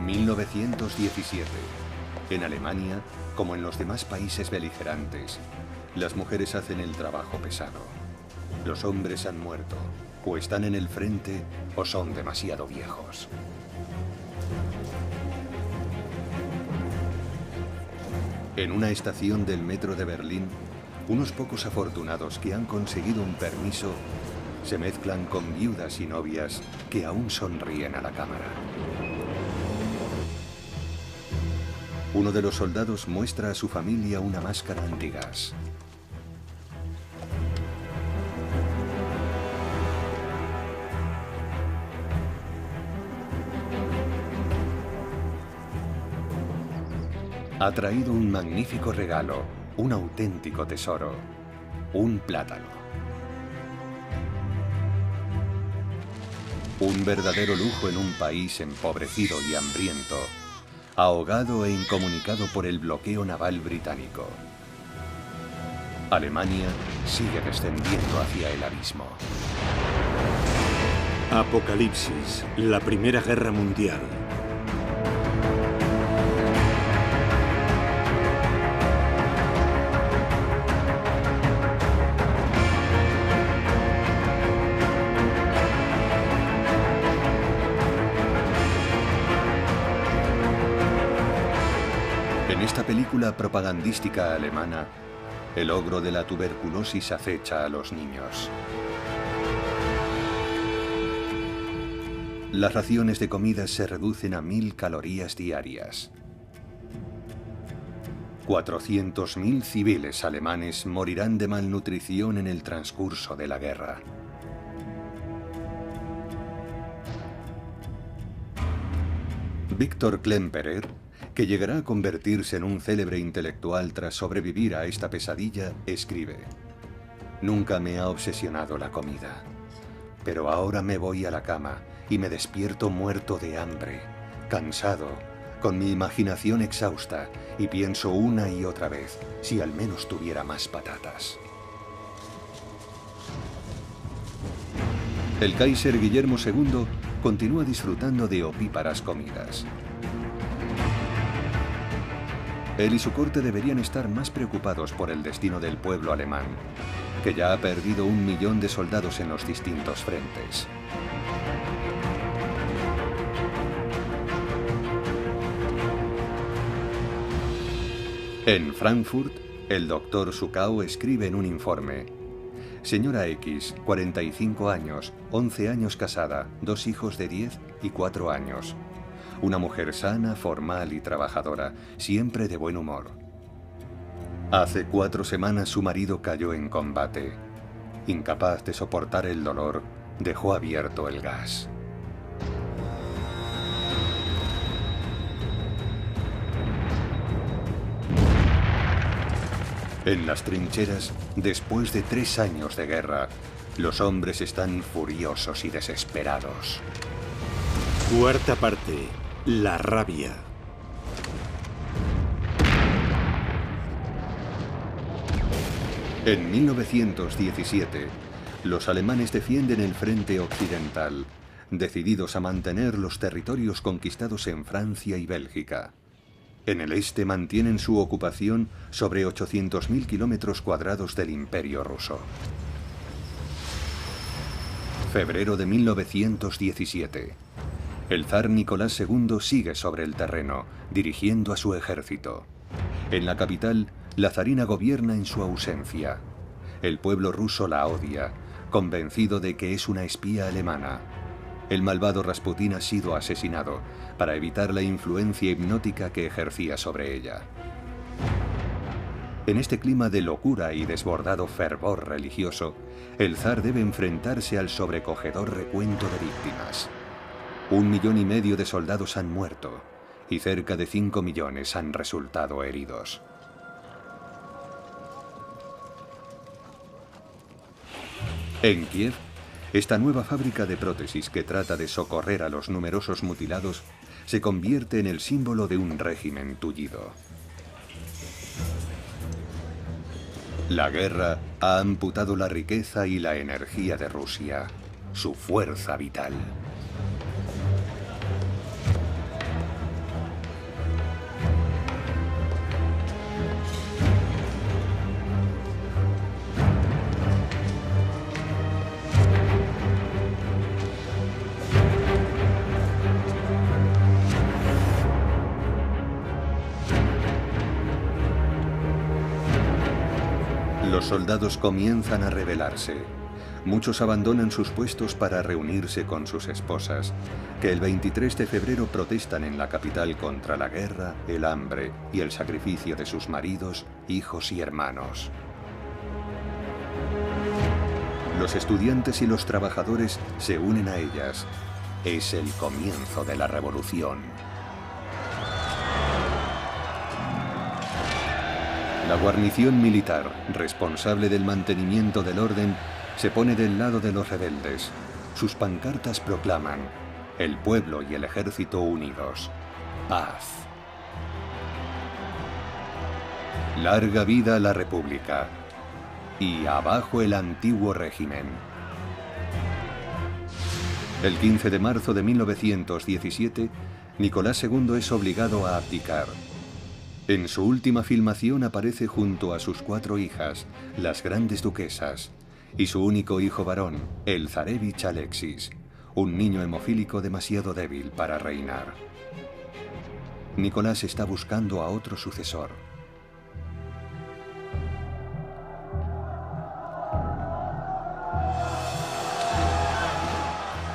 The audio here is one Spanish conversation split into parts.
1917. En Alemania, como en los demás países beligerantes, las mujeres hacen el trabajo pesado. Los hombres han muerto, o están en el frente, o son demasiado viejos. En una estación del metro de Berlín, unos pocos afortunados que han conseguido un permiso se mezclan con viudas y novias que aún sonríen a la cámara. Uno de los soldados muestra a su familia una máscara antigas. Ha traído un magnífico regalo, un auténtico tesoro, un plátano. Un verdadero lujo en un país empobrecido y hambriento, ahogado e incomunicado por el bloqueo naval británico. Alemania sigue descendiendo hacia el abismo. Apocalipsis, la Primera Guerra Mundial. En esta película propagandística alemana, el ogro de la tuberculosis acecha a los niños. Las raciones de comida se reducen a 1000 calorías diarias. 400.000 civiles alemanes morirán de malnutrición en el transcurso de la guerra. Viktor Klemperer, que llegará a convertirse en un célebre intelectual tras sobrevivir a esta pesadilla, escribe: «Nunca me ha obsesionado la comida, pero ahora me voy a la cama y me despierto muerto de hambre, cansado, con mi imaginación exhausta, y pienso una y otra vez, si al menos tuviera más patatas». El Kaiser Guillermo II continúa disfrutando de opíparas comidas. Él y su corte deberían estar más preocupados por el destino del pueblo alemán, que ya ha perdido 1 millón de soldados en los distintos frentes. En Frankfurt, el doctor Sukau escribe en un informe: «Señora X, 45 años, 11 años casada, 2 hijos de 10 y 4 años. Una mujer sana, formal y trabajadora, siempre de buen humor. Hace 4 semanas su marido cayó en combate. Incapaz de soportar el dolor, dejó abierto el gas». En las trincheras, después de 3 años de guerra, los hombres están furiosos y desesperados. Cuarta parte. La rabia. En 1917, los alemanes defienden el frente occidental, decididos a mantener los territorios conquistados en Francia y Bélgica. En el este mantienen su ocupación sobre 800.000 kilómetros cuadrados del Imperio ruso. Febrero de 1917. El zar Nicolás II sigue sobre el terreno, dirigiendo a su ejército. En la capital, la zarina gobierna en su ausencia. El pueblo ruso la odia, convencido de que es una espía alemana. El malvado Rasputín ha sido asesinado para evitar la influencia hipnótica que ejercía sobre ella. En este clima de locura y desbordado fervor religioso, el zar debe enfrentarse al sobrecogedor recuento de víctimas. 1,5 millones de soldados han muerto y cerca de 5 millones han resultado heridos. En Kiev, esta nueva fábrica de prótesis que trata de socorrer a los numerosos mutilados se convierte en el símbolo de un régimen tullido. La guerra ha amputado la riqueza y la energía de Rusia, su fuerza vital. soldados comienzan a rebelarse. Muchos abandonan sus puestos para reunirse con sus esposas, que el 23 de febrero protestan en la capital contra la guerra, el hambre y el sacrificio de sus maridos, hijos y hermanos. Los estudiantes y los trabajadores se unen a ellas. Es el comienzo de la revolución. La guarnición militar, responsable del mantenimiento del orden, se pone del lado de los rebeldes. Sus pancartas proclaman: el pueblo y el ejército unidos. Paz. Larga vida a la República. Y abajo el antiguo régimen. El 15 de marzo de 1917, Nicolás II es obligado a abdicar. En su última filmación aparece junto a sus 4 hijas, las grandes duquesas, y su único hijo varón, el zarevich Alexis, un niño hemofílico demasiado débil para reinar. Nicolás está buscando a otro sucesor.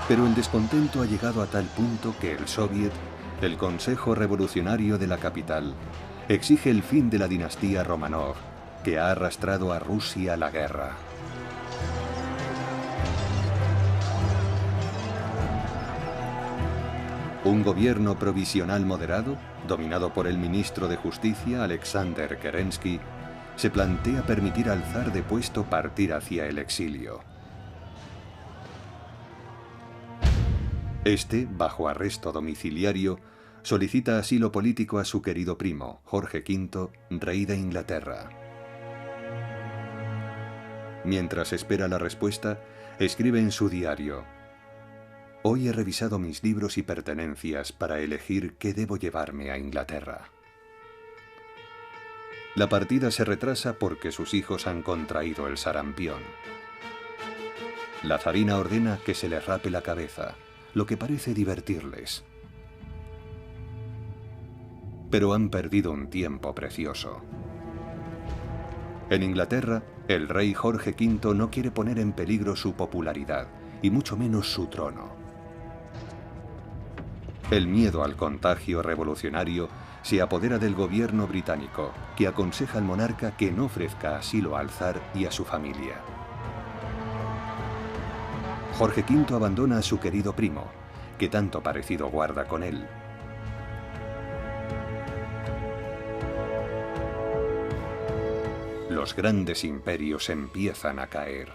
Pero el descontento ha llegado a tal punto que el Soviet, el Consejo Revolucionario de la capital, exige el fin de la dinastía Romanov, que ha arrastrado a Rusia a la guerra. Un gobierno provisional moderado, dominado por el ministro de Justicia, Alexander Kerensky, se plantea permitir al zar depuesto partir hacia el exilio. Este, bajo arresto domiciliario, solicita asilo político a su querido primo, Jorge V, rey de Inglaterra. Mientras espera la respuesta, escribe en su diario: hoy he revisado mis libros y pertenencias para elegir qué debo llevarme a Inglaterra. La partida se retrasa porque sus hijos han contraído el sarampión. La zarina ordena que se les rape la cabeza, lo que parece divertirles. Pero han perdido un tiempo precioso. En Inglaterra, el rey Jorge V no quiere poner en peligro su popularidad, y mucho menos su trono. El miedo al contagio revolucionario se apodera del gobierno británico, que aconseja al monarca que no ofrezca asilo al zar y a su familia. Jorge V abandona a su querido primo, que tanto parecido guarda con él. Los grandes imperios empiezan a caer.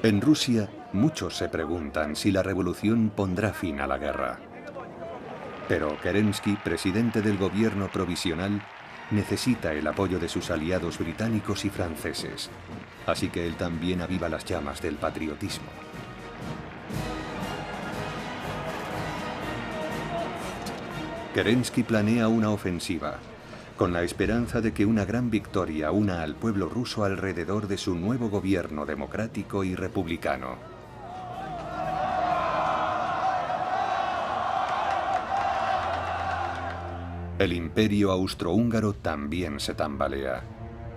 En Rusia, muchos se preguntan si la revolución pondrá fin a la guerra. Pero Kerensky, presidente del gobierno provisional, necesita el apoyo de sus aliados británicos y franceses, así que él también aviva las llamas del patriotismo. Kerensky planea una ofensiva, con la esperanza de que una gran victoria una al pueblo ruso alrededor de su nuevo gobierno democrático y republicano. El imperio austrohúngaro también se tambalea.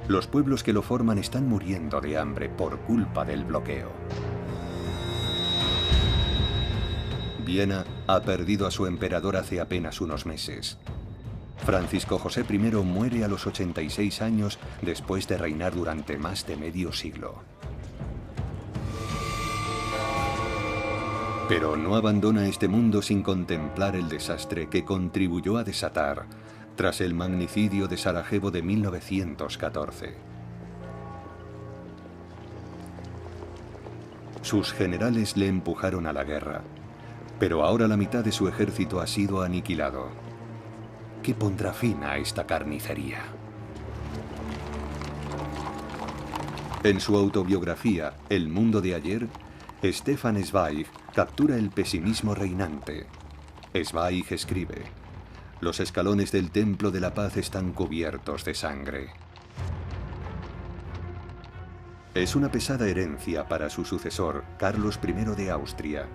Los pueblos que lo forman están muriendo de hambre por culpa del bloqueo. Viena ha perdido a su emperador hace apenas unos meses. Francisco José I muere a los 86 años después de reinar durante más de medio siglo. Pero no abandona este mundo sin contemplar el desastre que contribuyó a desatar tras el magnicidio de Sarajevo de 1914. Sus generales le empujaron a la guerra, pero ahora la mitad de su ejército ha sido aniquilado. ¿Qué pondrá fin a esta carnicería? En su autobiografía, El mundo de ayer, Stefan Zweig captura el pesimismo reinante. Zweig escribe: los escalones del Templo de la Paz están cubiertos de sangre. Es una pesada herencia para su sucesor, Carlos I de Austria,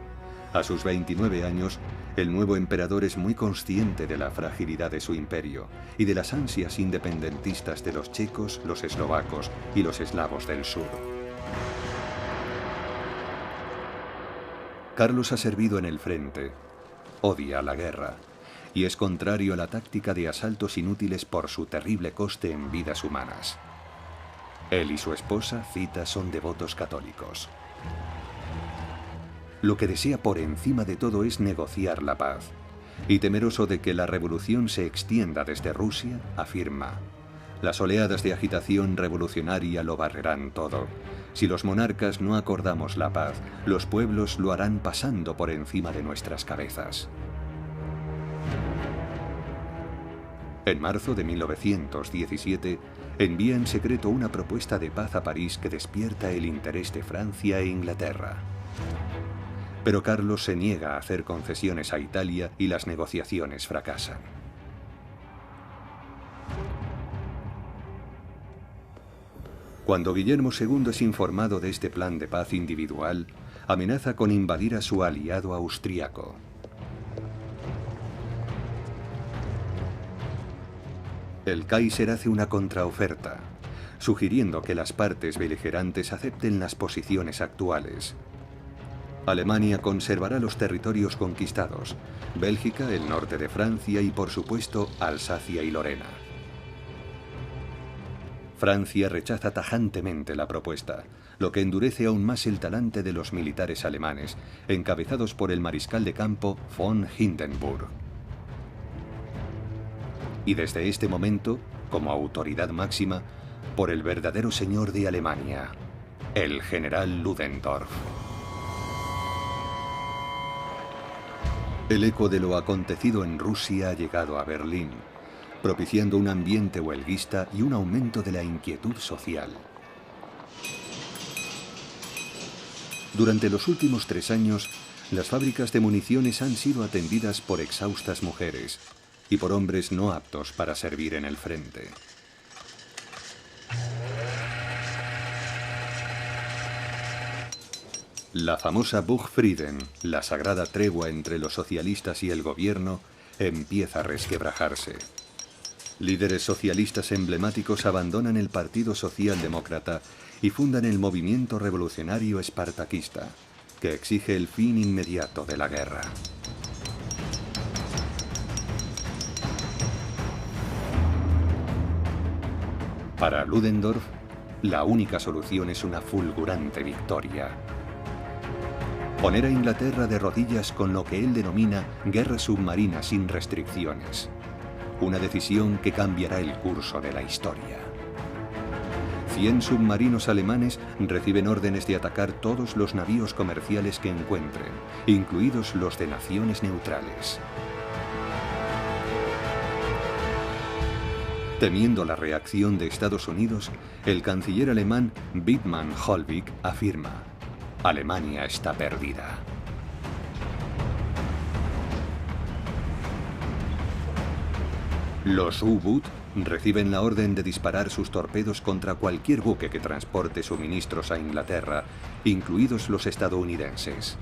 A sus 29 años, el nuevo emperador es muy consciente de la fragilidad de su imperio y de las ansias independentistas de los checos, los eslovacos y los eslavos del sur. Carlos ha servido en el frente, odia la guerra y es contrario a la táctica de asaltos inútiles por su terrible coste en vidas humanas. Él y su esposa, Zita, son devotos católicos. Lo que desea por encima de todo es negociar la paz, y temeroso de que la revolución se extienda desde Rusia, afirma: las oleadas de agitación revolucionaria lo barrerán todo. Si los monarcas no acordamos la paz, los pueblos lo harán pasando por encima de nuestras cabezas. En marzo de 1917, envía en secreto una propuesta de paz a París que despierta el interés de Francia e Inglaterra. Pero Carlos se niega a hacer concesiones a Italia y las negociaciones fracasan. Cuando Guillermo II es informado de este plan de paz individual, amenaza con invadir a su aliado austríaco. El Kaiser hace una contraoferta, sugiriendo que las partes beligerantes acepten las posiciones actuales. Alemania conservará los territorios conquistados, Bélgica, el norte de Francia y, por supuesto, Alsacia y Lorena. Francia rechaza tajantemente la propuesta, lo que endurece aún más el talante de los militares alemanes, encabezados por el mariscal de campo von Hindenburg. Y desde este momento, como autoridad máxima, por el verdadero señor de Alemania, el general Ludendorff. El eco de lo acontecido en Rusia ha llegado a Berlín, propiciando un ambiente huelguista y un aumento de la inquietud social. Durante los últimos 3 años, las fábricas de municiones han sido atendidas por exhaustas mujeres y por hombres no aptos para servir en el frente. La famosa Buchfrieden, la sagrada tregua entre los socialistas y el gobierno, empieza a resquebrajarse. Líderes socialistas emblemáticos abandonan el Partido Socialdemócrata y fundan el movimiento revolucionario espartaquista, que exige el fin inmediato de la guerra. Para Ludendorff, la única solución es una fulgurante victoria. Poner a Inglaterra de rodillas con lo que él denomina guerra submarina sin restricciones. Una decisión que cambiará el curso de la historia. 100 submarinos alemanes reciben órdenes de atacar todos los navíos comerciales que encuentren, incluidos los de naciones neutrales. Temiendo la reacción de Estados Unidos, el canciller alemán Wittmann Hollweg afirma: Alemania está perdida. Los U-Boot reciben la orden de disparar sus torpedos contra cualquier buque que transporte suministros a Inglaterra, incluidos los estadounidenses.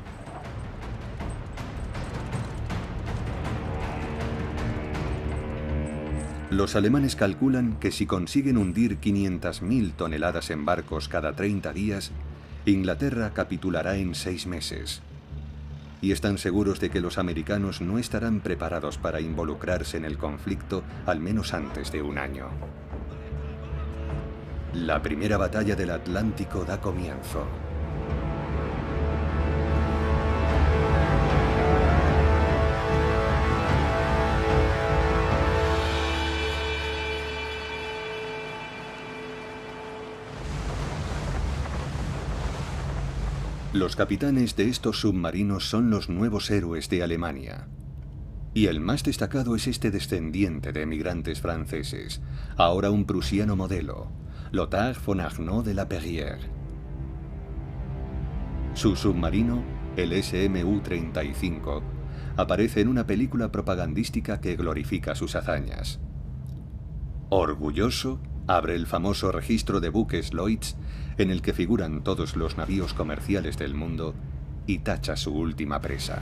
Los alemanes calculan que si consiguen hundir 500.000 toneladas en barcos cada 30 días, Inglaterra capitulará en 6 meses. Y están seguros de que los americanos no estarán preparados para involucrarse en el conflicto al menos antes de 1 año. La primera batalla del Atlántico da comienzo. Los capitanes de estos submarinos son los nuevos héroes de Alemania. Y el más destacado es este descendiente de emigrantes franceses, ahora un prusiano modelo, Lothar von Arnaud de la Perrière. Su submarino, el SMU-35, aparece en una película propagandística que glorifica sus hazañas. Orgulloso, abre el famoso registro de buques Lloyd's, en el que figuran todos los navíos comerciales del mundo, y tacha su última presa.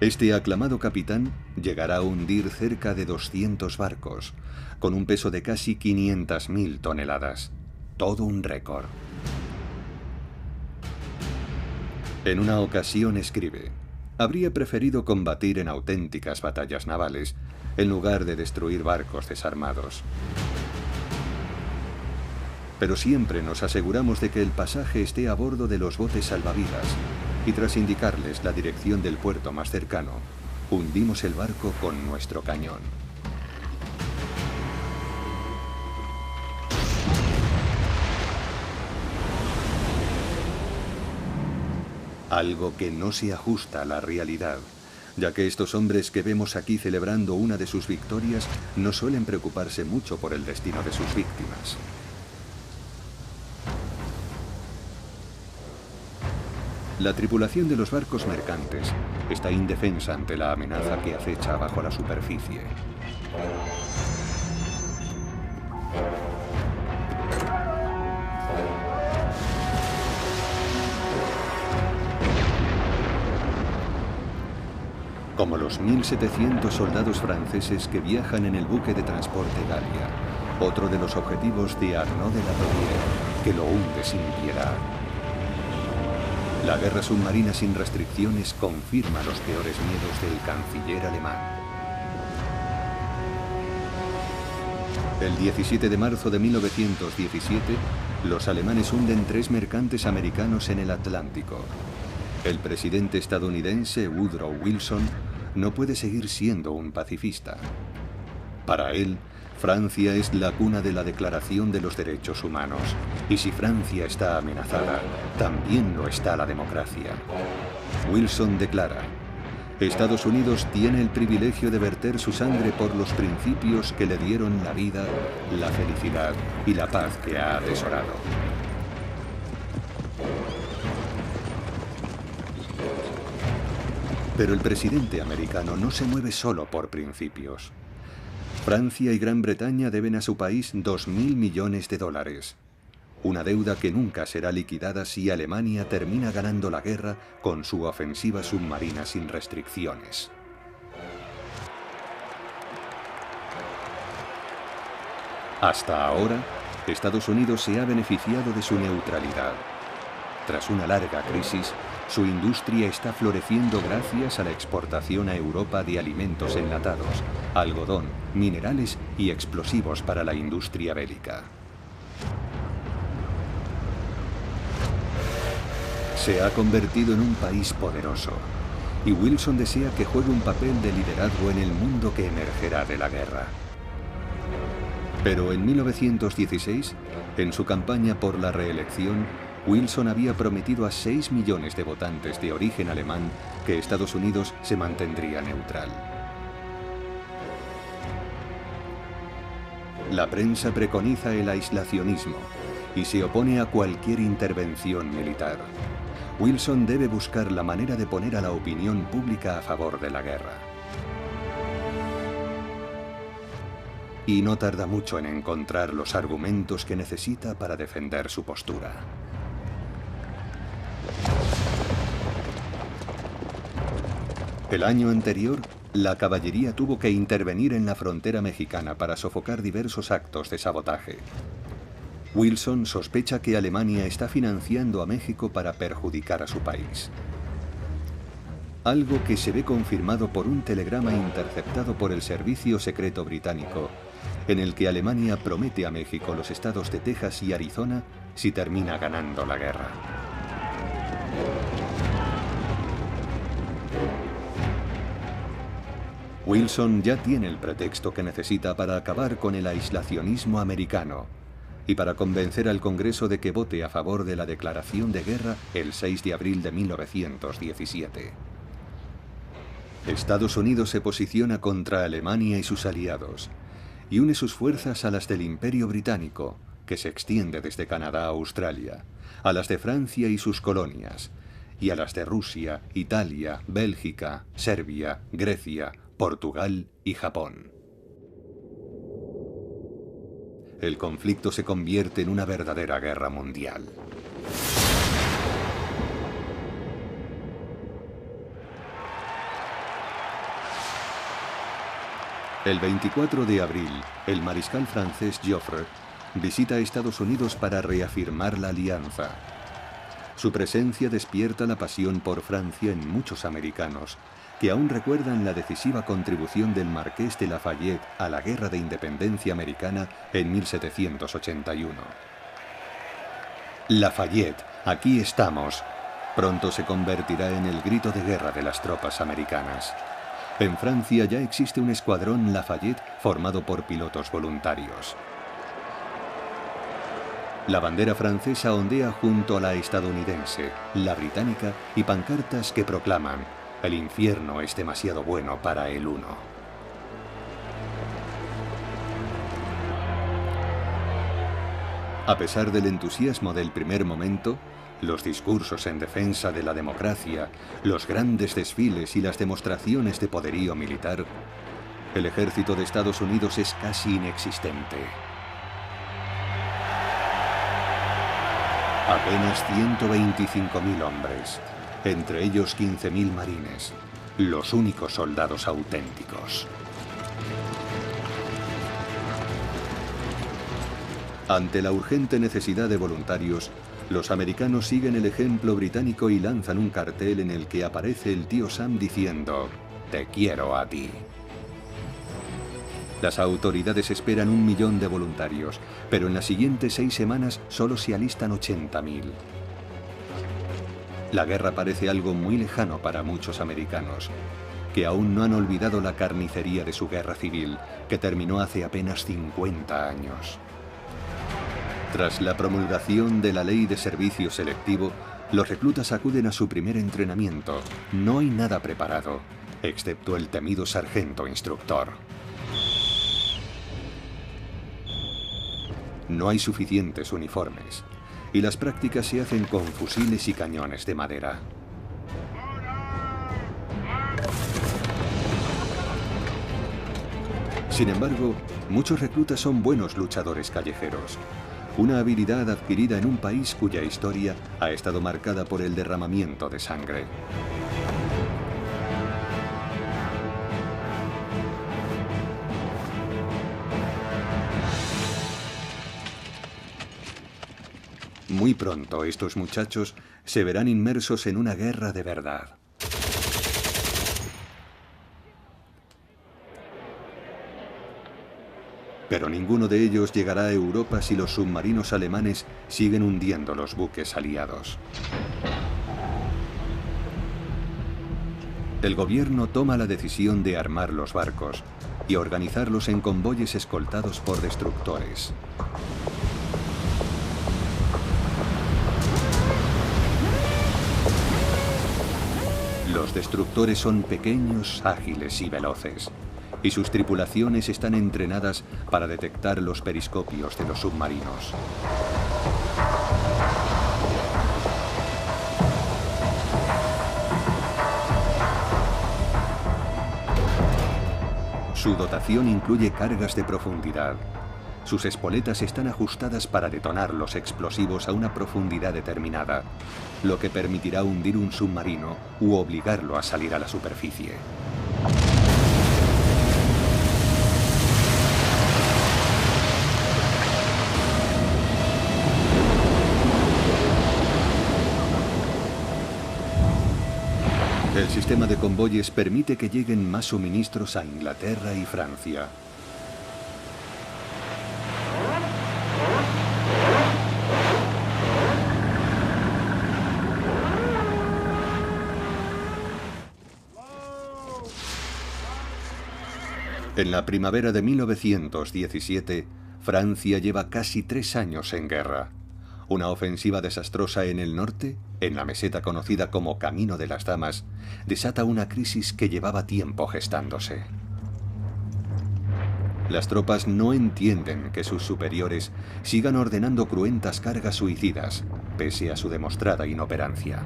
Este aclamado capitán llegará a hundir cerca de 200 barcos, con un peso de casi 500.000 toneladas. Todo un récord. En una ocasión escribe: habría preferido combatir en auténticas batallas navales en lugar de destruir barcos desarmados. Pero siempre nos aseguramos de que el pasaje esté a bordo de los botes salvavidas, y tras indicarles la dirección del puerto más cercano, hundimos el barco con nuestro cañón. Algo que no se ajusta a la realidad, ya que estos hombres que vemos aquí celebrando una de sus victorias no suelen preocuparse mucho por el destino de sus víctimas. La tripulación de los barcos mercantes está indefensa ante la amenaza que acecha bajo la superficie. Como los 1.700 soldados franceses que viajan en el buque de transporte Galia, otro de los objetivos de Arnaud de la Rouvière, que lo hunde sin piedad. La guerra submarina sin restricciones confirma los peores miedos del canciller alemán. El 17 de marzo de 1917, los alemanes hunden 3 mercantes americanos en el Atlántico. El presidente estadounidense Woodrow Wilson no puede seguir siendo un pacifista. Para él, Francia es la cuna de la Declaración de los Derechos Humanos, y si Francia está amenazada, también lo está la democracia. Wilson declara: Estados Unidos tiene el privilegio de verter su sangre por los principios que le dieron la vida, la felicidad y la paz que ha atesorado. Pero el presidente americano no se mueve solo por principios. Francia y Gran Bretaña deben a su país 2.000 millones de dólares. Una deuda que nunca será liquidada si Alemania termina ganando la guerra con su ofensiva submarina sin restricciones. Hasta ahora, Estados Unidos se ha beneficiado de su neutralidad. Tras una larga crisis, su industria está floreciendo gracias a la exportación a Europa de alimentos enlatados, algodón, minerales y explosivos para la industria bélica. Se ha convertido en un país poderoso, y Wilson desea que juegue un papel de liderazgo en el mundo que emergerá de la guerra. Pero en 1916, en su campaña por la reelección, Wilson había prometido a 6 millones de votantes de origen alemán que Estados Unidos se mantendría neutral. La prensa preconiza el aislacionismo y se opone a cualquier intervención militar. Wilson debe buscar la manera de poner a la opinión pública a favor de la guerra. Y no tarda mucho en encontrar los argumentos que necesita para defender su postura. El año anterior, la caballería tuvo que intervenir en la frontera mexicana para sofocar diversos actos de sabotaje. Wilson sospecha que Alemania está financiando a México para perjudicar a su país. Algo que se ve confirmado por un telegrama interceptado por el Servicio Secreto Británico, en el que Alemania promete a México los estados de Texas y Arizona si termina ganando la guerra. Wilson ya tiene el pretexto que necesita para acabar con el aislacionismo americano y para convencer al Congreso de que vote a favor de la declaración de guerra el 6 de abril de 1917. Estados Unidos se posiciona contra Alemania y sus aliados y une sus fuerzas a las del Imperio Británico, que se extiende desde Canadá a Australia, a las de Francia y sus colonias, y a las de Rusia, Italia, Bélgica, Serbia, Grecia, Portugal y Japón. El conflicto se convierte en una verdadera guerra mundial. El 24 de abril, el mariscal francés Joffre visita Estados Unidos para reafirmar la alianza. Su presencia despierta la pasión por Francia en muchos americanos, que aún recuerdan la decisiva contribución del Marqués de Lafayette a la Guerra de Independencia Americana en 1781. Lafayette, aquí estamos, pronto se convertirá en el grito de guerra de las tropas americanas. En Francia ya existe un escuadrón Lafayette formado por pilotos voluntarios. La bandera francesa ondea junto a la estadounidense, la británica y pancartas que proclaman: el infierno es demasiado bueno para el uno. A pesar del entusiasmo del primer momento, los discursos en defensa de la democracia, los grandes desfiles y las demostraciones de poderío militar, el ejército de Estados Unidos es casi inexistente. Apenas 125.000 hombres, entre ellos 15.000 marines, los únicos soldados auténticos. Ante la urgente necesidad de voluntarios, los americanos siguen el ejemplo británico y lanzan un cartel en el que aparece el tío Sam diciendo: «Te quiero a ti». Las autoridades esperan 1 millón de voluntarios, pero en las siguientes 6 semanas solo se alistan 80.000. La guerra parece algo muy lejano para muchos americanos, que aún no han olvidado la carnicería de su guerra civil, que terminó hace apenas 50 años. Tras la promulgación de la Ley de Servicio Selectivo, los reclutas acuden a su primer entrenamiento. No hay nada preparado, excepto el temido sargento instructor. No hay suficientes uniformes, y las prácticas se hacen con fusiles y cañones de madera. Sin embargo, muchos reclutas son buenos luchadores callejeros, una habilidad adquirida en un país cuya historia ha estado marcada por el derramamiento de sangre. Muy pronto estos muchachos se verán inmersos en una guerra de verdad. Pero ninguno de ellos llegará a Europa si los submarinos alemanes siguen hundiendo los buques aliados. El gobierno toma la decisión de armar los barcos y organizarlos en convoyes escoltados por destructores. Los destructores son pequeños, ágiles y veloces, y sus tripulaciones están entrenadas para detectar los periscopios de los submarinos. Su dotación incluye cargas de profundidad. Sus espoletas están ajustadas para detonar los explosivos a una profundidad determinada, lo que permitirá hundir un submarino u obligarlo a salir a la superficie. El sistema de convoyes permite que lleguen más suministros a Inglaterra y Francia. En la primavera de 1917, Francia lleva casi 3 años en guerra. Una ofensiva desastrosa en el norte, en la meseta conocida como Camino de las Damas, desata una crisis que llevaba tiempo gestándose. Las tropas no entienden que sus superiores sigan ordenando cruentas cargas suicidas, pese a su demostrada inoperancia.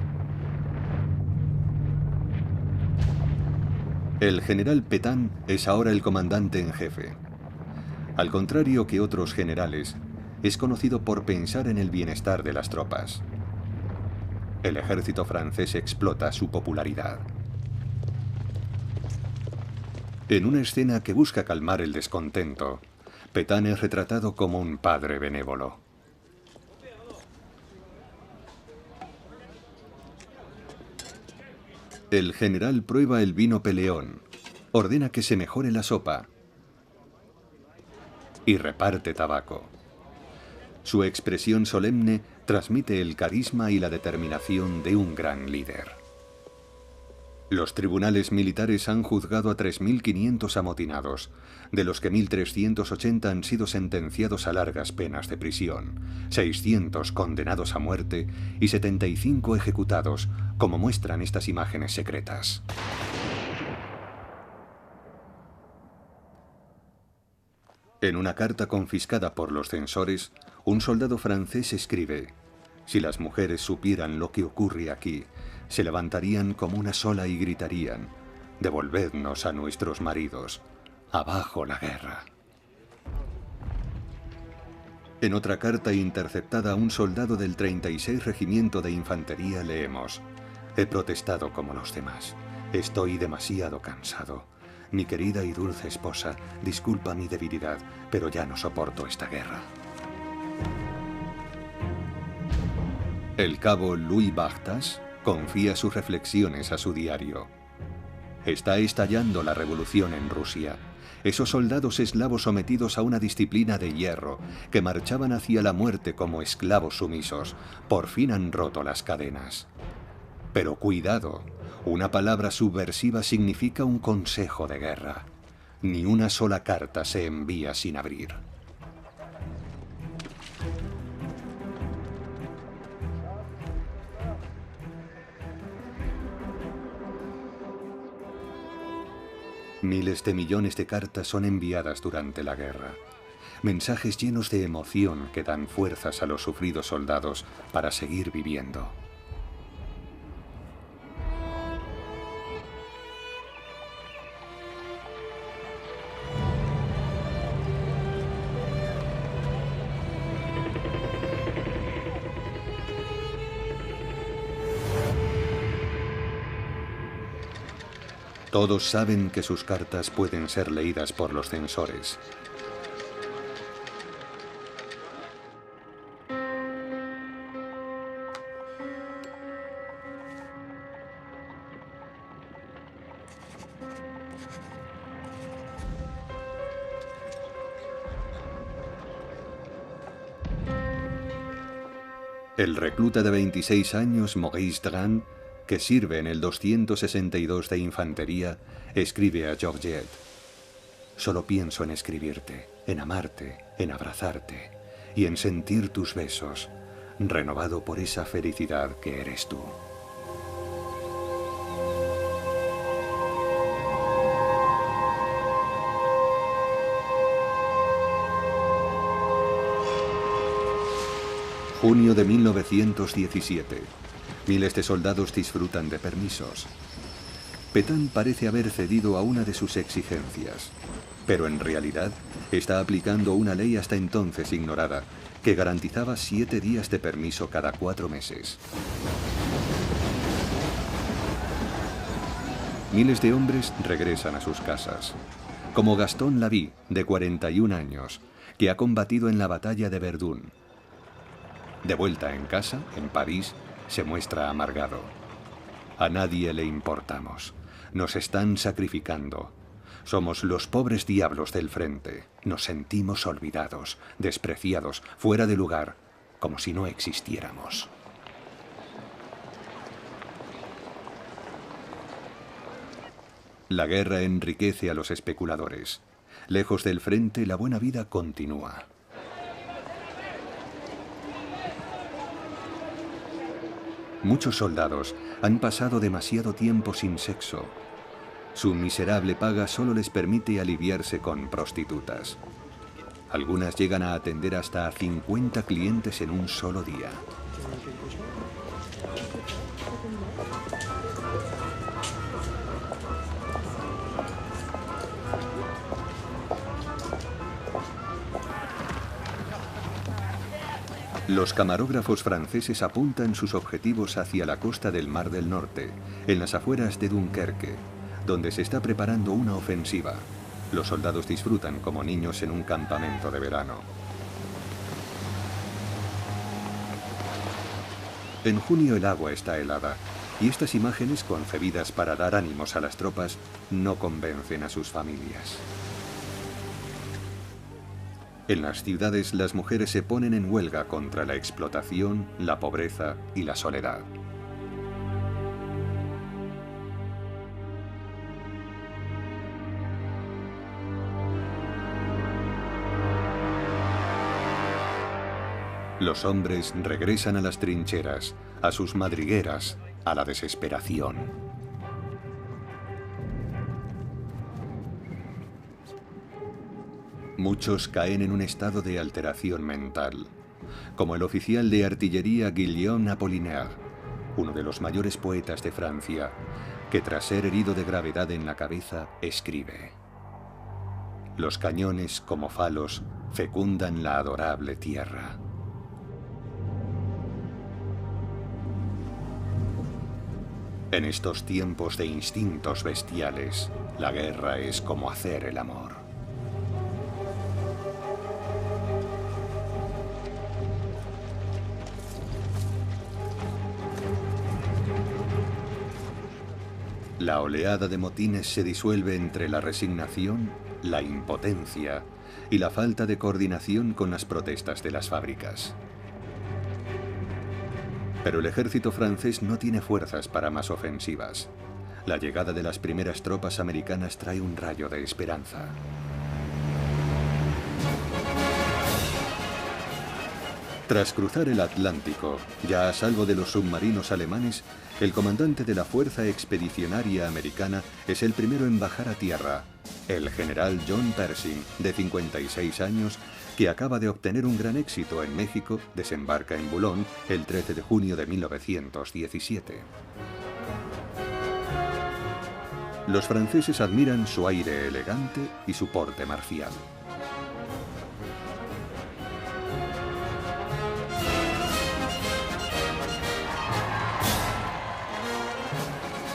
El general Pétain es ahora el comandante en jefe. Al contrario que otros generales, es conocido por pensar en el bienestar de las tropas. El ejército francés explota su popularidad. En una escena que busca calmar el descontento, Pétain es retratado como un padre benévolo. El general prueba el vino Peleón, ordena que se mejore la sopa y reparte tabaco. Su expresión solemne transmite el carisma y la determinación de un gran líder. Los tribunales militares han juzgado a 3.500 amotinados, de los que 1.380 han sido sentenciados a largas penas de prisión, 600 condenados a muerte y 75 ejecutados, como muestran estas imágenes secretas. En una carta confiscada por los censores, un soldado francés escribe: «Si las mujeres supieran lo que ocurre aquí, se levantarían como una sola y gritarían: devolvednos a nuestros maridos, abajo la guerra». En otra carta interceptada a un soldado del 36 Regimiento de Infantería leemos: «He protestado como los demás. Estoy demasiado cansado. Mi querida y dulce esposa, disculpa mi debilidad, pero ya no soporto esta guerra». El cabo Louis Barthas confía sus reflexiones a su diario. Está estallando la revolución en Rusia. Esos soldados eslavos sometidos a una disciplina de hierro, que marchaban hacia la muerte como esclavos sumisos, por fin han roto las cadenas. Pero cuidado, una palabra subversiva significa un consejo de guerra. Ni una sola carta se envía sin abrir. Miles de millones de cartas son enviadas durante la guerra. Mensajes llenos de emoción que dan fuerzas a los sufridos soldados para seguir viviendo. Todos saben que sus cartas pueden ser leídas por los censores. El recluta de 26 años, Maurice Dran, que sirve en el 262 de Infantería, escribe a Georgette: «Solo pienso en escribirte, en amarte, en abrazarte y en sentir tus besos, renovado por esa felicidad que eres tú». Junio de 1917. Miles de soldados disfrutan de permisos. Pétain parece haber cedido a una de sus exigencias, pero en realidad está aplicando una ley hasta entonces ignorada que garantizaba 7 días de permiso cada 4 meses. Miles de hombres regresan a sus casas, como Gaston Lavie, de 41 años, que ha combatido en la batalla de Verdún. De vuelta en casa, en París, se muestra amargado. A nadie le importamos. Nos están sacrificando. Somos los pobres diablos del frente. Nos sentimos olvidados, despreciados, fuera de lugar, como si no existiéramos. La guerra enriquece a los especuladores. Lejos del frente, la buena vida continúa. Muchos soldados han pasado demasiado tiempo sin sexo. Su miserable paga solo les permite aliviarse con prostitutas. Algunas llegan a atender hasta a 50 clientes en un solo día. Los camarógrafos franceses apuntan sus objetivos hacia la costa del Mar del Norte, en las afueras de Dunkerque, donde se está preparando una ofensiva. Los soldados disfrutan como niños en un campamento de verano. En junio el agua está helada, y estas imágenes, concebidas para dar ánimos a las tropas, no convencen a sus familias. En las ciudades, las mujeres se ponen en huelga contra la explotación, la pobreza y la soledad. Los hombres regresan a las trincheras, a sus madrigueras, a la desesperación. Muchos caen en un estado de alteración mental, como el oficial de artillería Guillaume Apollinaire, uno de los mayores poetas de Francia, que tras ser herido de gravedad en la cabeza, escribe: «Los cañones, como falos, fecundan la adorable tierra». En estos tiempos de instintos bestiales, la guerra es como hacer el amor. La oleada de motines se disuelve entre la resignación, la impotencia y la falta de coordinación con las protestas de las fábricas. Pero el ejército francés no tiene fuerzas para más ofensivas. La llegada de las primeras tropas americanas trae un rayo de esperanza. Tras cruzar el Atlántico, ya a salvo de los submarinos alemanes, el comandante de la Fuerza Expedicionaria Americana es el primero en bajar a tierra, el general John Pershing, de 56 años, que acaba de obtener un gran éxito en México, desembarca en Boulogne el 13 de junio de 1917. Los franceses admiran su aire elegante y su porte marcial.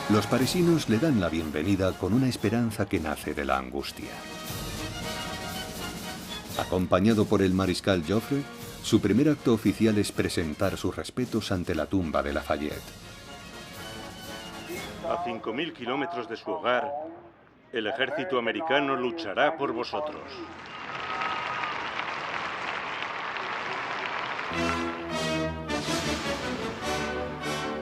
Los parisinos le dan la bienvenida con una esperanza que nace de la angustia. Acompañado por el mariscal Joffre, su primer acto oficial es presentar sus respetos ante la tumba de Lafayette. A 5.000 kilómetros de su hogar, el ejército americano luchará por vosotros.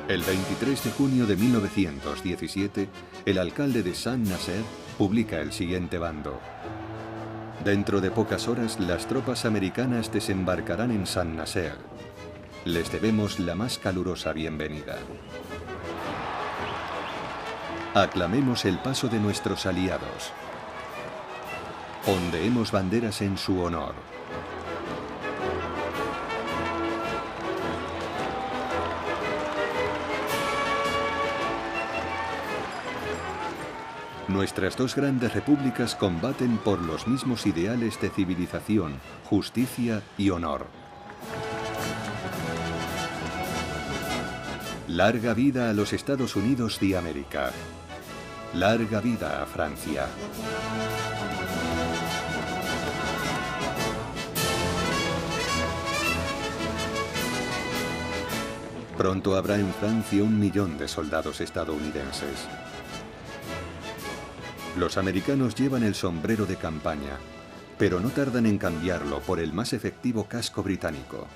El 23 de junio de 1917, el alcalde de Saint-Nazaire publica el siguiente bando: dentro de pocas horas, las tropas americanas desembarcarán en Saint-Nazaire. Les debemos la más calurosa bienvenida. Aclamemos el paso de nuestros aliados. Ondeemos banderas en su honor. Nuestras dos grandes repúblicas combaten por los mismos ideales de civilización, justicia y honor. Larga vida a los Estados Unidos de América. Larga vida a Francia. Pronto habrá en Francia 1 millón de soldados estadounidenses. Los americanos llevan el sombrero de campaña, pero no tardan en cambiarlo por el más efectivo casco británico.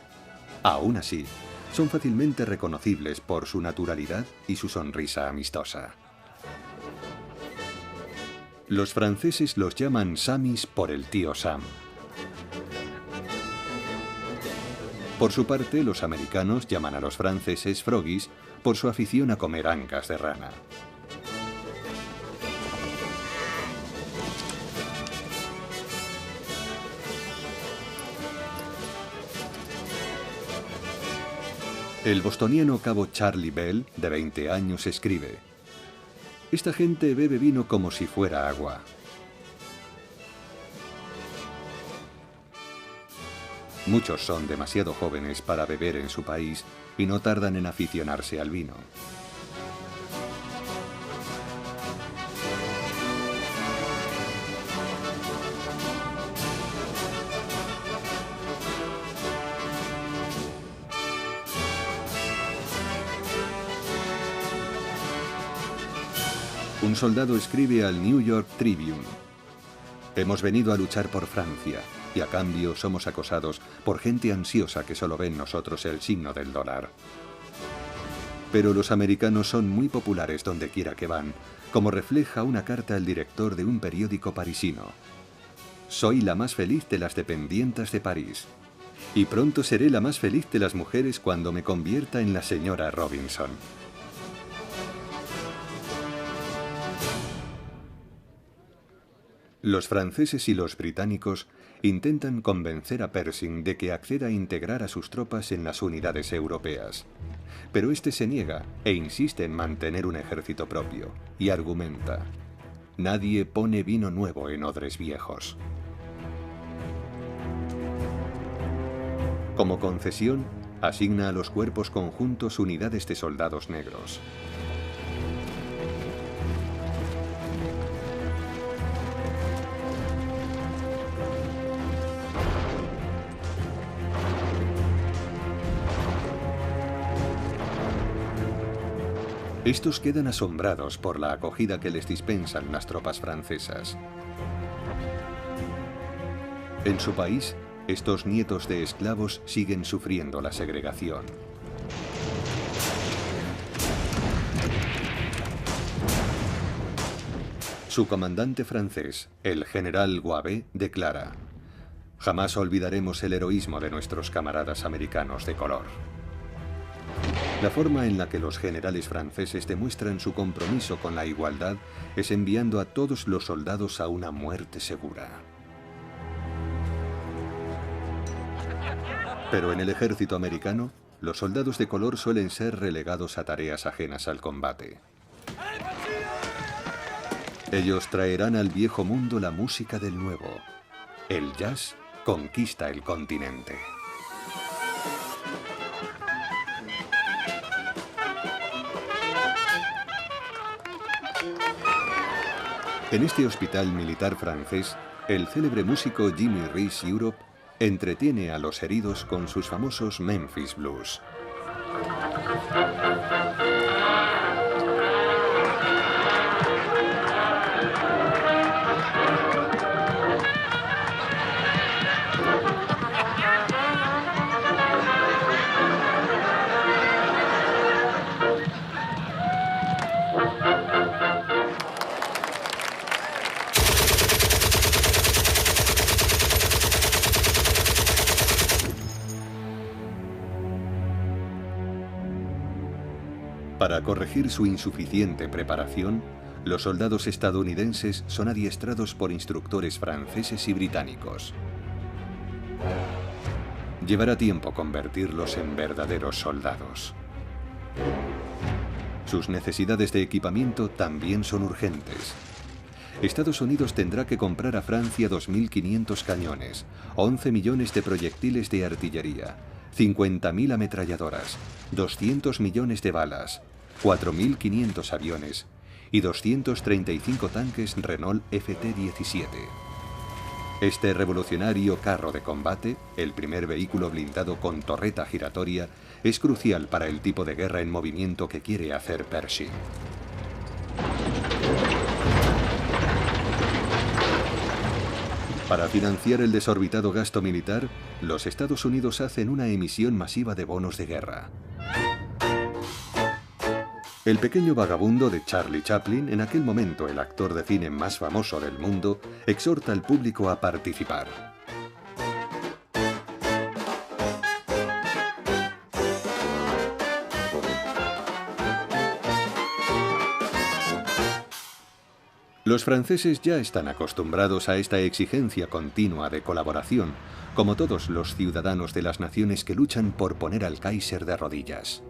Aún así, son fácilmente reconocibles por su naturalidad y su sonrisa amistosa. Los franceses los llaman Samis por el tío Sam. Por su parte, los americanos llaman a los franceses Froggies por su afición a comer ancas de rana. El bostoniano cabo Charlie Bell, de 20 años, escribe: esta gente bebe vino como si fuera agua. Muchos son demasiado jóvenes para beber en su país y no tardan en aficionarse al vino. Un soldado escribe al New York Tribune: hemos venido a luchar por Francia y a cambio somos acosados por gente ansiosa que solo ve en nosotros el signo del dólar. Pero los americanos son muy populares donde quiera que van, como refleja una carta al director de un periódico parisino. Soy la más feliz de las dependientas de París. Y pronto seré la más feliz de las mujeres cuando me convierta en la señora Robinson. Los franceses y los británicos intentan convencer a Pershing de que acceda a integrar a sus tropas en las unidades europeas. Pero este se niega e insiste en mantener un ejército propio, y argumenta: nadie pone vino nuevo en odres viejos. Como concesión, asigna a los cuerpos conjuntos unidades de soldados negros. Estos quedan asombrados por la acogida que les dispensan las tropas francesas. En su país, estos nietos de esclavos siguen sufriendo la segregación. Su comandante francés, el general Gouavé, declara: jamás olvidaremos el heroísmo de nuestros camaradas americanos de color. La forma en la que los generales franceses demuestran su compromiso con la igualdad es enviando a todos los soldados a una muerte segura. Pero en el ejército americano, los soldados de color suelen ser relegados a tareas ajenas al combate. Ellos traerán al viejo mundo la música del nuevo. El jazz conquista el continente. En este hospital militar francés, el célebre músico Jimmy Reese Europe entretiene a los heridos con sus famosos Memphis Blues. Para corregir su insuficiente preparación, los soldados estadounidenses son adiestrados por instructores franceses y británicos. Llevará tiempo convertirlos en verdaderos soldados. Sus necesidades de equipamiento también son urgentes. Estados Unidos tendrá que comprar a Francia 2.500 cañones, 11 millones de proyectiles de artillería, 50.000 ametralladoras, 200 millones de balas, 4.500 aviones y 235 tanques Renault FT-17. Este revolucionario carro de combate, el primer vehículo blindado con torreta giratoria, es crucial para el tipo de guerra en movimiento que quiere hacer Pershing. Para financiar el desorbitado gasto militar, los Estados Unidos hacen una emisión masiva de bonos de guerra. El pequeño vagabundo de Charlie Chaplin, en aquel momento el actor de cine más famoso del mundo, exhorta al público a participar. Los franceses ya están acostumbrados a esta exigencia continua de colaboración, como todos los ciudadanos de las naciones que luchan por poner al Kaiser de rodillas.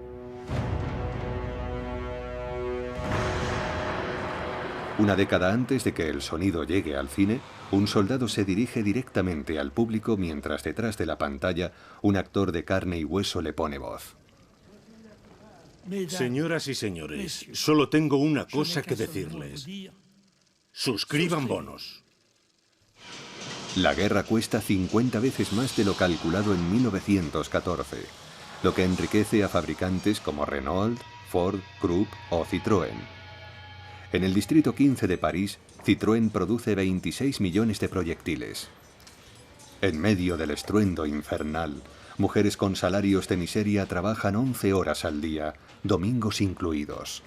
Una década antes de que el sonido llegue al cine, Un soldado se dirige directamente al público mientras detrás de la pantalla un actor de carne y hueso le pone voz. Señoras y señores, solo tengo una cosa que decirles. Suscriban bonos. La guerra cuesta 50 veces más de lo calculado en 1914, lo que enriquece a fabricantes como Renault, Ford, Krupp o Citroën. En el distrito 15 de París, Citroën produce 26 millones de proyectiles. En medio del estruendo infernal, mujeres con salarios de miseria trabajan 11 horas al día, domingos incluidos.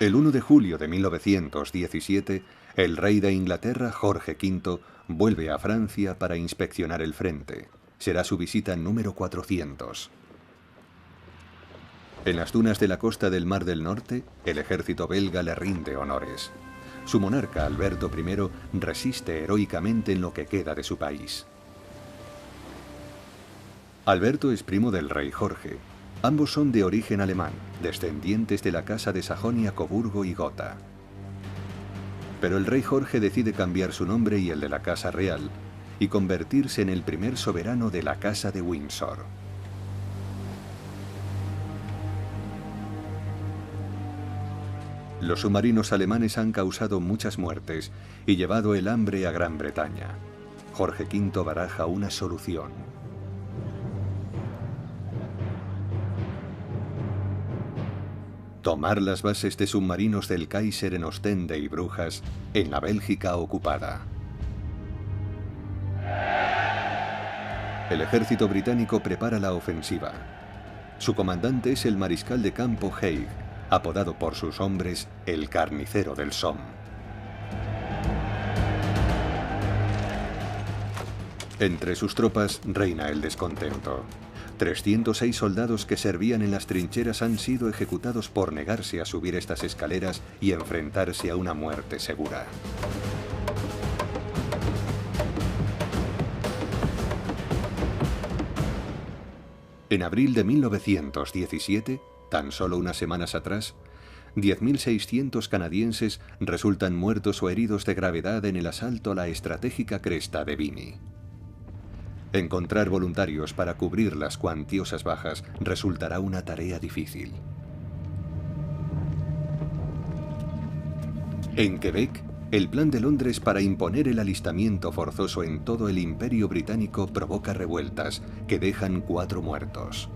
El 1 de julio de 1917, el rey de Inglaterra, Jorge V, vuelve a Francia para inspeccionar el frente. Será su visita número 400. En las dunas de la costa del Mar del Norte, el ejército belga le rinde honores. Su monarca, Alberto I, resiste heroicamente en lo que queda de su país. Alberto es primo del rey Jorge. Ambos son de origen alemán, descendientes de la casa de Sajonia-Coburgo y Gotha. Pero el rey Jorge decide cambiar su nombre y el de la casa real y convertirse en el primer soberano de la casa de Windsor. Los submarinos alemanes han causado muchas muertes y llevado el hambre a Gran Bretaña. Jorge V baraja una solución. Tomar las bases de submarinos del Kaiser en Ostende y Brujas, en la Bélgica ocupada. El ejército británico prepara la ofensiva. Su comandante es el mariscal de campo Haig, apodado por sus hombres el carnicero del Somme. Entre sus tropas reina el descontento. 306 soldados que servían en las trincheras han sido ejecutados por negarse a subir estas escaleras y enfrentarse a una muerte segura. En abril de 1917, tan solo unas semanas atrás, 10.600 canadienses resultan muertos o heridos de gravedad en el asalto a la estratégica cresta de Vimy. Encontrar voluntarios para cubrir las cuantiosas bajas resultará una tarea difícil. En Quebec, el plan de Londres para imponer el alistamiento forzoso en todo el Imperio Británico provoca revueltas que dejan 4 muertos.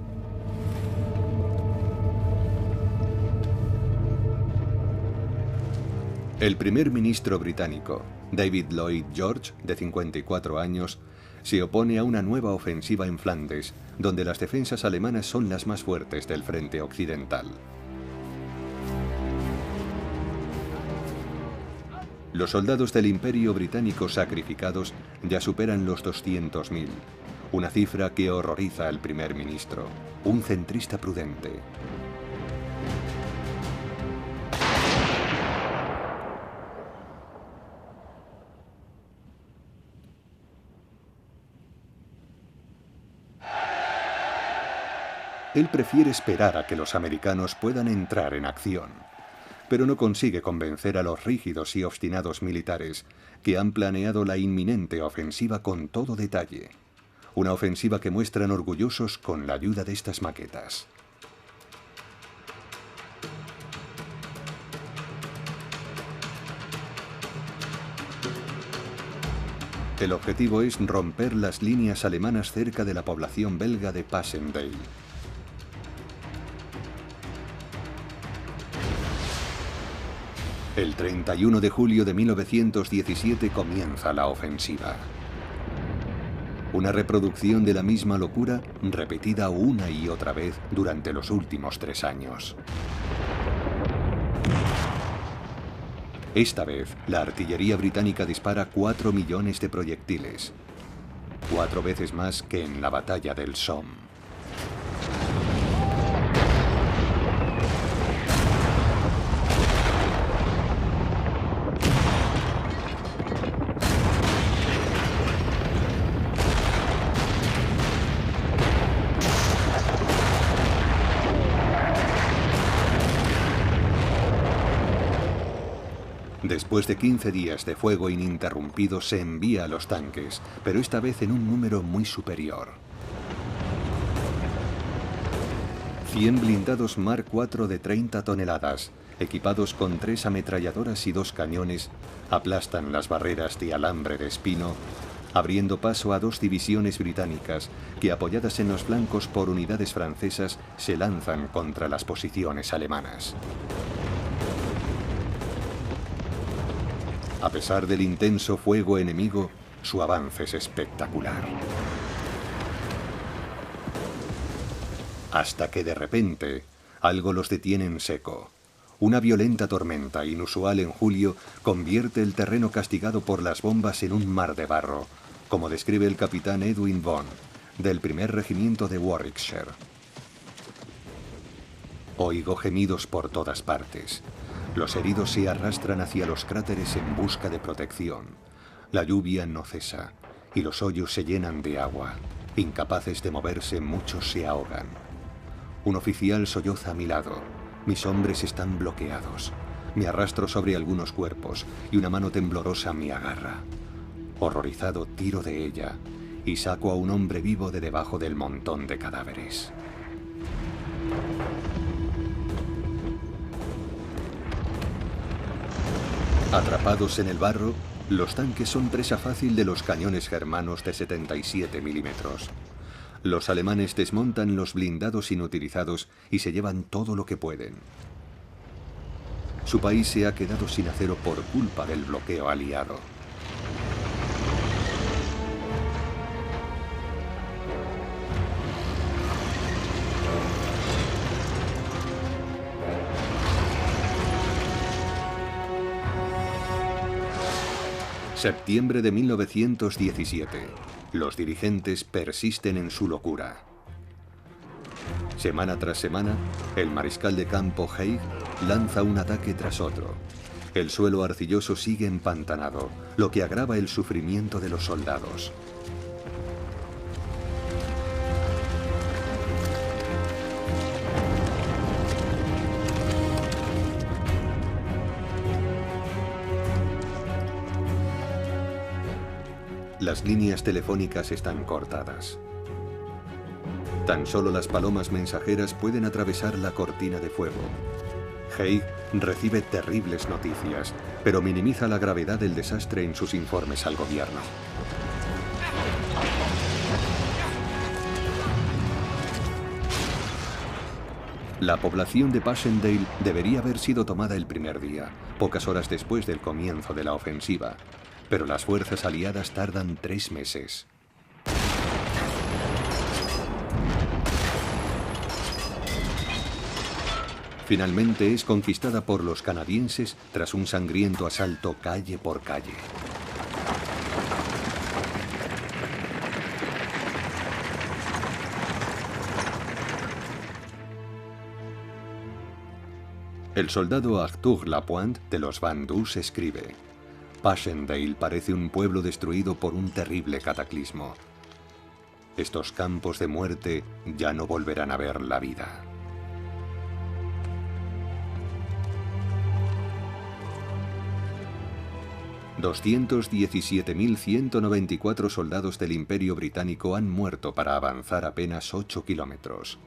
El primer ministro británico, David Lloyd George, de 54 años, se opone a una nueva ofensiva en Flandes, donde las defensas alemanas son las más fuertes del frente occidental. Los soldados del Imperio Británico sacrificados ya superan los 200.000, una cifra que horroriza al primer ministro, un centrista prudente. Él prefiere esperar a que los americanos puedan entrar en acción, pero no consigue convencer a los rígidos y obstinados militares que han planeado la inminente ofensiva con todo detalle. Una ofensiva que muestran orgullosos con la ayuda de estas maquetas. El objetivo es romper las líneas alemanas cerca de la población belga de Passchendaele. El 31 de julio de 1917 comienza la ofensiva. Una reproducción de la misma locura repetida una y otra vez durante los últimos 3 años. Esta vez, la artillería británica dispara 4 millones de proyectiles, 4 veces más que en la batalla del Somme. Después de 15 días de fuego ininterrumpido se envía a los tanques, pero esta vez en un número muy superior. 100 blindados Mark IV de 30 toneladas, equipados con 3 ametralladoras y 2 cañones, aplastan las barreras de alambre de espino, abriendo paso a 2 divisiones británicas que, apoyadas en los flancos por unidades francesas, se lanzan contra las posiciones alemanas. A pesar del intenso fuego enemigo, su avance es espectacular. Hasta que de repente, algo los detiene en seco. Una violenta tormenta, inusual en julio, convierte el terreno castigado por las bombas en un mar de barro, como describe el capitán Edwin Bond, del 1er Regimiento de Warwickshire. Oigo gemidos por todas partes. Los heridos se arrastran hacia los cráteres en busca de protección. La lluvia no cesa, y los hoyos se llenan de agua. Incapaces de moverse, muchos se ahogan. Un oficial solloza a mi lado. Mis hombres están bloqueados. Me arrastro sobre algunos cuerpos y una mano temblorosa me agarra. Horrorizado, tiro de ella y saco a un hombre vivo de debajo del montón de cadáveres. Atrapados en el barro, los tanques son presa fácil de los cañones germanos de 77 milímetros. Los alemanes desmontan los blindados inutilizados y se llevan todo lo que pueden. Su país se ha quedado sin acero por culpa del bloqueo aliado. Septiembre de 1917. Los dirigentes persisten en su locura. Semana tras semana, el mariscal de campo Haig lanza un ataque tras otro. El suelo arcilloso sigue empantanado, lo que agrava el sufrimiento de los soldados. Las líneas telefónicas están cortadas. Tan solo las palomas mensajeras pueden atravesar la cortina de fuego. Haig recibe terribles noticias, pero minimiza la gravedad del desastre en sus informes al gobierno. La población de Passchendaele debería haber sido tomada el primer día, pocas horas después del comienzo de la ofensiva. Pero las fuerzas aliadas tardan 3 meses. Finalmente es conquistada por los canadienses tras un sangriento asalto calle por calle. El soldado Arthur Lapointe de los Vandus escribe: Passchendaele parece un pueblo destruido por un terrible cataclismo. Estos campos de muerte ya no volverán a ver la vida. ...217.194 soldados del Imperio Británico han muerto para avanzar apenas 8 kilómetros.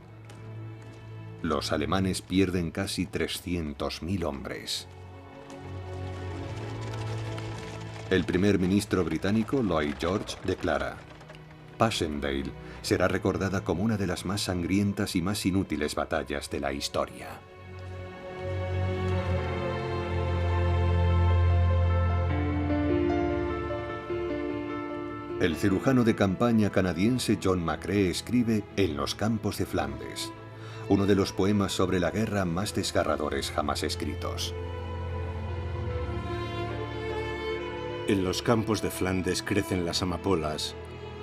Los alemanes pierden casi 300.000 hombres. El primer ministro británico, Lloyd George, declara: Passchendaele será recordada como una de las más sangrientas y más inútiles batallas de la historia. El cirujano de campaña canadiense John McCrae escribe En los campos de Flandes, uno de los poemas sobre la guerra más desgarradores jamás escritos. En los campos de Flandes crecen las amapolas,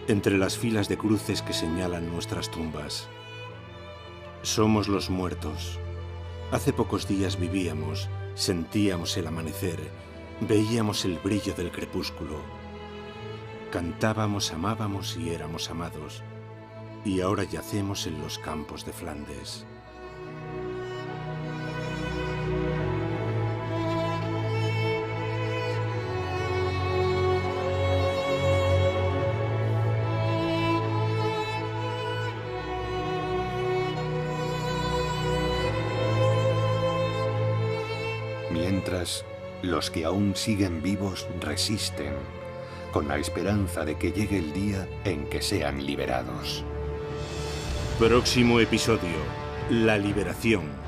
entre las filas de cruces que señalan nuestras tumbas. Somos los muertos. Hace pocos días vivíamos, sentíamos el amanecer, veíamos el brillo del crepúsculo. Cantábamos, amábamos y éramos amados. Y ahora yacemos en los campos de Flandes. Mientras, los que aún siguen vivos resisten, con la esperanza de que llegue el día en que sean liberados. Próximo episodio: la liberación.